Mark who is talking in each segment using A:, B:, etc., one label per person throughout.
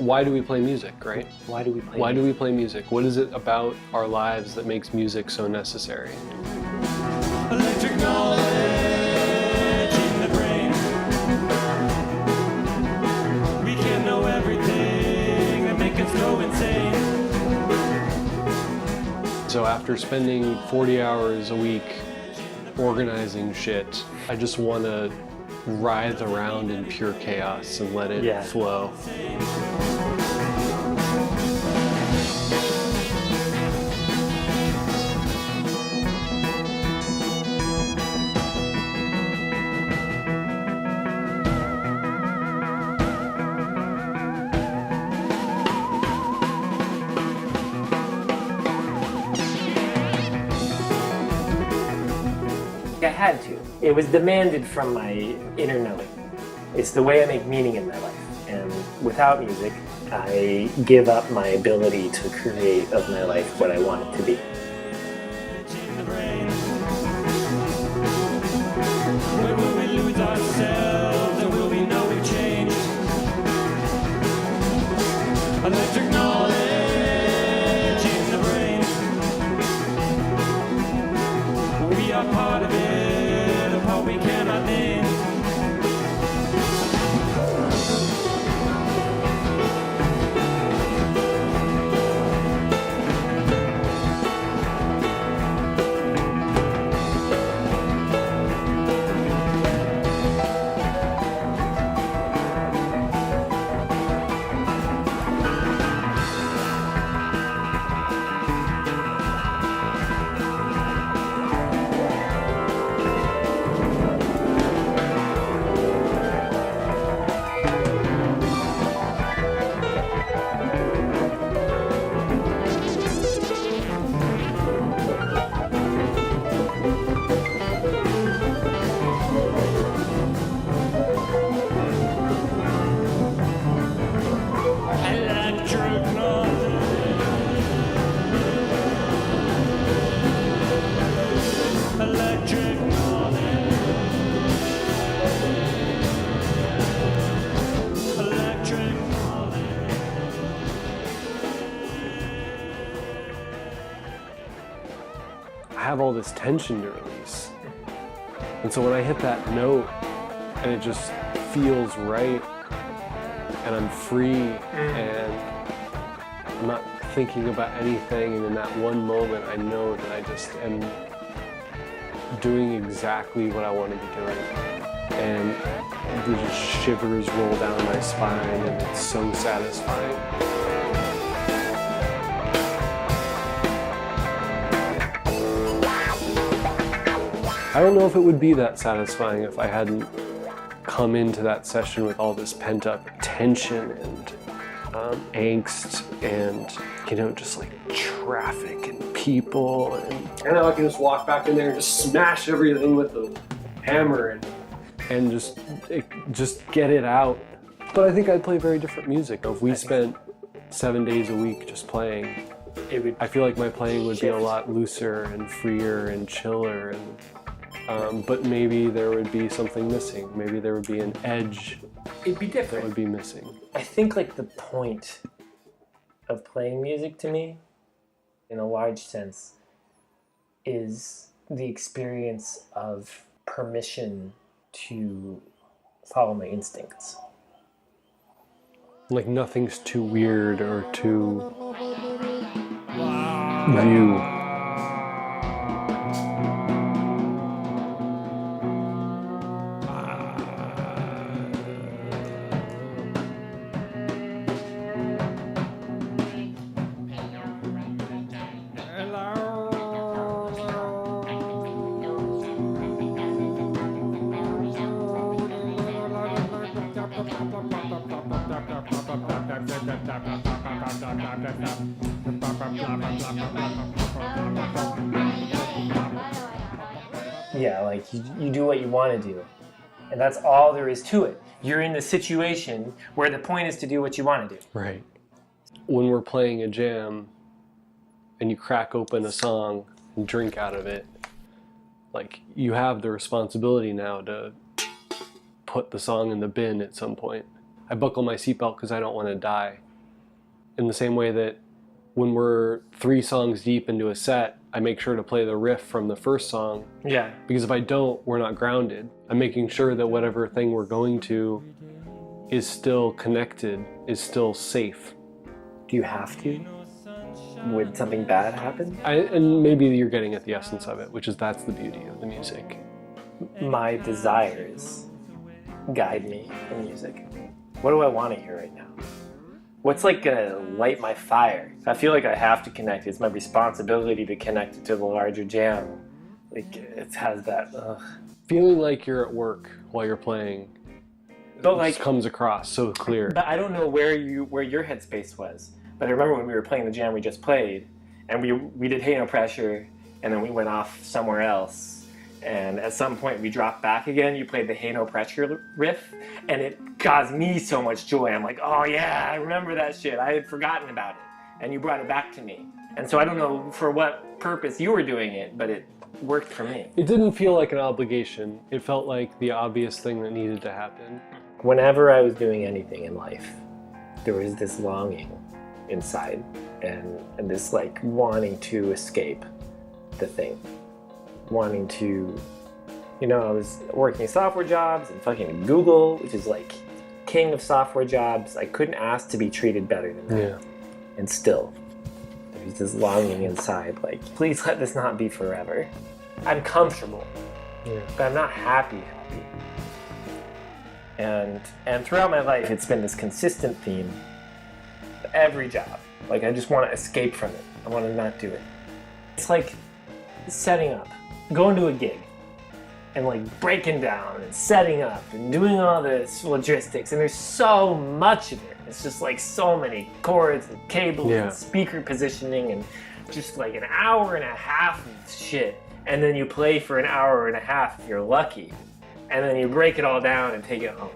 A: why do we play music, right?
B: Why do we play
A: Why
B: music?
A: do we play music? What is it about our lives that makes music so necessary?
C: Electric knowledge in the brain. We can know everything that makes us go insane.
A: So after spending 40 hours a week organizing shit, I just want to writhe around in pure chaos and let it flow.
B: I had to. It was demanded from my inner knowing. It's the way I make meaning in my life. And without music, I give up my ability to create of my life what I want it to be.
C: In the brain. When will we lose ourselves and will we know we've changed? Electric knowledge in the brain. We are part of it, a part we cannot name. Electric knowledge. Electric knowledge. Electric knowledge.
A: I have all this tension to release. And so when I hit that note and it just feels right and I'm free and I'm not thinking about anything, and in that one moment I know that I just am doing exactly what I want to be doing. And the just shivers roll down my spine and it's so satisfying. I don't know if it would be that satisfying if I hadn't come into that session with all this pent-up tension and angst and, you know, just like traffic and people. And now I can just walk back in there and just smash everything with the hammer and just get it out. But I think I'd play very different music. If we spent 7 days a week just playing, I feel like my playing would be a lot looser and freer and chiller, and but maybe there would be something missing. Maybe there would be an edge
B: It'd be
A: that
B: different.
A: would be missing.
B: I think like the point of playing music to me, in a large sense, is the experience of permission to follow my instincts.
A: Like nothing's too weird or too new.
B: Yeah, like you do what you want to do. And that's all there is to it. You're in the situation where the point is to do what you want to do.
A: Right. When we're playing a jam and you crack open a song and drink out of it, like you have the responsibility now to put the song in the bin at some point. I buckle my seatbelt because I don't want to die. in the same way that when we're 3 songs deep into a set, I make sure to play the riff from the first song.
B: Yeah.
A: Because if I don't, we're not grounded. I'm making sure that whatever thing we're going to is still connected, is still safe.
B: Do you have to? Would something bad happen?
A: And maybe you're getting at the essence of it, which is that's the beauty of the music.
B: My desires guide me in music. What do I want to hear right now? What's like gonna light my fire? I feel like I have to connect. It's my responsibility to connect it to the larger jam. Like it has that.
A: Feeling like you're at work while you're playing,
B: But like,
A: comes across so clear.
B: but I don't know where your headspace was. But I remember when we were playing the jam we just played, and we did Hey No Pressure, and then we went off somewhere else. And at some point we dropped back again. You played the Hey No Pressure riff, and it caused me so much joy. I'm like, oh yeah, I remember that shit. I had forgotten about it, and you brought it back to me. And so I don't know for what purpose you were doing it, but it worked for me.
A: It didn't feel like an obligation. It felt like the obvious thing that needed to happen.
B: Whenever I was doing anything in life, there was this longing inside, and this like wanting to escape the thing. Wanting to, I was working software jobs and fucking Google, which is like king of software jobs. I couldn't ask to be treated better than that.
A: Yeah.
B: And still, there's this longing inside, like, please let this not be forever. I'm comfortable, but I'm not happy. And throughout my life, it's been this consistent theme. Every job, like, I just want to escape from it. I want to not do it. It's like setting up, going to a gig, and like breaking down and setting up and doing all this logistics, and there's so much of it. It's just like so many cords and cables and speaker positioning and just like an hour and a half of shit. And then you play for an hour and a half if you're lucky, and then you break it all down and take it home.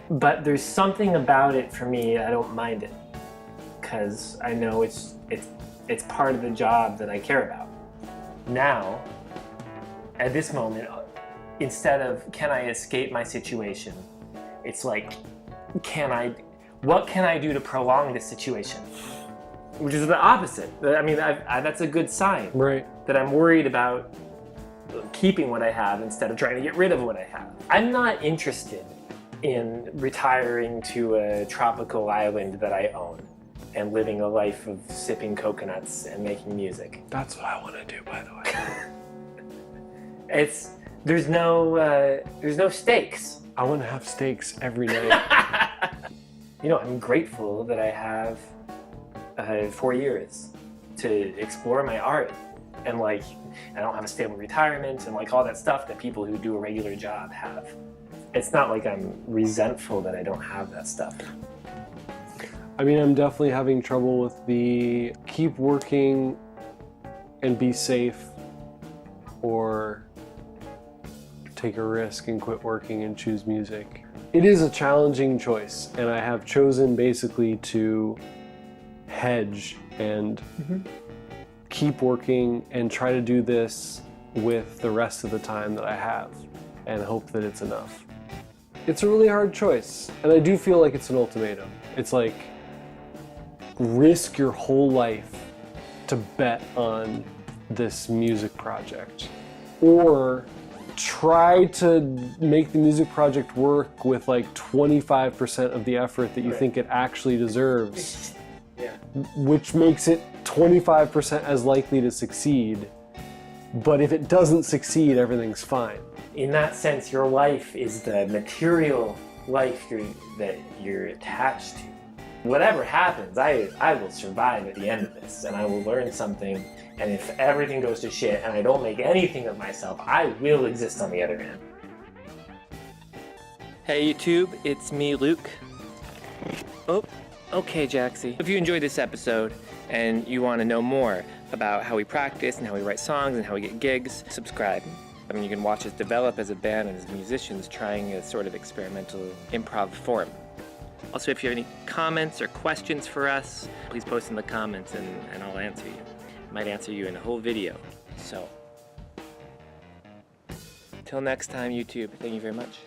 B: But there's something about it for me, I don't mind it, because I know it's part of the job that I care about. Now, at this moment, instead of can I escape my situation, it's like, what can I do to prolong this situation? Which is the opposite. I mean, that's a good sign.
A: Right.
B: That I'm worried about keeping what I have instead of trying to get rid of what I have. I'm not interested in retiring to a tropical island that I own and living a life of sipping coconuts and making music.
A: That's what I want to do, by the way.
B: There's no stakes.
A: I want to have steaks every night.
B: I'm grateful that I have 4 years to explore my art, and like I don't have a stable retirement and like all that stuff that people who do a regular job have. It's not like I'm resentful that I don't have that stuff.
A: I mean, I'm definitely having trouble with the keep working and be safe, or take a risk and quit working and choose music. It is a challenging choice, and I have chosen basically to hedge and keep working and try to do this with the rest of the time that I have and hope that it's enough. It's a really hard choice, and I do feel like it's an ultimatum. It's like, risk your whole life to bet on this music project, or try to make the music project work with like 25% of the effort that you think it actually deserves, which makes it 25% as likely to succeed. But if it doesn't succeed, everything's fine.
B: In that sense, your life is the material life that you're attached to. Whatever happens, I will survive at the end of this, and I will learn something, and if everything goes to shit and I don't make anything of myself, I will exist on the other end. Hey YouTube, it's me, Luke. Oh, okay, Jaxie. If you enjoyed this episode and you want to know more about how we practice and how we write songs and how we get gigs, subscribe. I mean, you can watch us develop as a band and as musicians trying a sort of experimental improv form. Also, if you have any comments or questions for us, please post in the comments and I'll answer you. I might answer you in a whole video. So, till next time, YouTube, thank you very much.